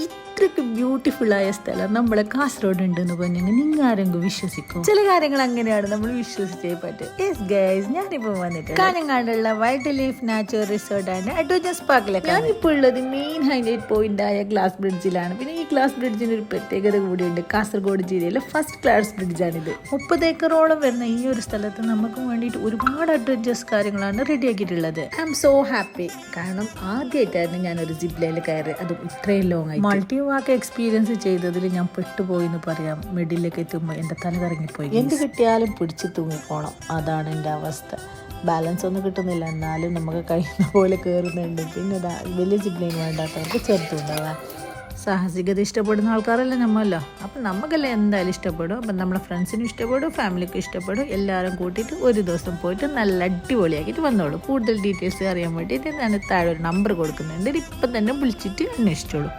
ഇത്രയ്ക്ക് ബ്യൂട്ടിഫുള്ളായ സ്ഥലം നമ്മളെ കാസർഗോഡ് ഉണ്ടെന്ന് പറഞ്ഞെങ്കിൽ നിങ്ങൾ ആരെങ്കിലും വിശ്വസിക്കും? ചില കാര്യങ്ങൾ അങ്ങനെയാണ് നമ്മൾ വിശ്വസിച്ചേ പറ്റും. യെസ് ഗൈസ്, ഞാനിപ്പോൾ വന്നിട്ട് കാഞ്ഞങ്ങാടുള്ള wild life natural resort and adventure പാർക്കിലൊക്കെ ഞാനിപ്പോൾ ഉള്ളത് മെയിൻ ഹൈലൈറ്റ് പോയിന്റ് ആയ ഗ്ലാസ് ബ്രിഡ്ജിലാണ്. പിന്നെ ഈ ഗ്ലാസ് ബ്രിഡ്ജിന് ഒരു പ്രത്യേകത കൂടിയുണ്ട്. കാസർഗോഡ് ജില്ലയിലെ ഫസ്റ്റ് ക്ലാസ് ബ്രിഡ്ജാണിത്. 30 ഏക്കറോളം വരുന്ന ഈ ഒരു സ്ഥലത്ത് നമുക്ക് വേണ്ടിയിട്ട് ഒരുപാട് അഡ്വഞ്ചേഴ്സ് കാര്യങ്ങളാണ് റെഡിയാക്കിയിട്ടുള്ളത്. I'm so happy. കാരണം ആദ്യമായിട്ടായിരുന്നു ഞാനൊരു ജിപ്പ് ലൈനിൽ കയറി, അതും ഇത്രയും ലോങ് ആയി. മൾട്ടി വാക്ക് എക്സ്പീരിയൻസ് ചെയ്തതിൽ ഞാൻ പെട്ടുപോയി എന്ന് പറയാം. മിഡിലേക്ക് എത്തുമ്പോൾ എൻ്റെ തല കറങ്ങിപ്പോയി. എന്ത് കിട്ടിയാലും പിടിച്ച് തൂങ്ങിപ്പോണം, അതാണ് എൻ്റെ അവസ്ഥ. ബാലൻസ് ഒന്നും കിട്ടുന്നില്ല, എന്നാലും നമുക്ക് കഴിയുന്ന പോലെ കയറുന്നുണ്ട്. പിന്നെ വലിയ ജിപ്പ് ലൈൻ വേണ്ടാത്തവർക്ക് ചെറുത്തുണ്ടാവാം. സാഹസികത ഇഷ്ടപ്പെടുന്ന ആൾക്കാരല്ലേ നമ്മളല്ലോ, അപ്പം നമുക്കെല്ലാം എന്തായാലും ഇഷ്ടപ്പെടും. അപ്പം നമ്മളെ ഫ്രണ്ട്സിനും ഇഷ്ടപ്പെടും, ഫാമിലിക്കും ഇഷ്ടപ്പെടും. എല്ലാവരും കൂട്ടിയിട്ട് ഒരു ദിവസം പോയിട്ട് നല്ല അടിപൊളിയാക്കിയിട്ട് വന്നോളൂ. കൂടുതൽ ഡീറ്റെയിൽസ് അറിയാൻ വേണ്ടിയിട്ട് ഞാൻ താഴെ ഒരു നമ്പർ കൊടുക്കുന്നുണ്ട്. ഇപ്പം തന്നെ വിളിച്ചിട്ട് അന്വേഷിച്ചോളൂ.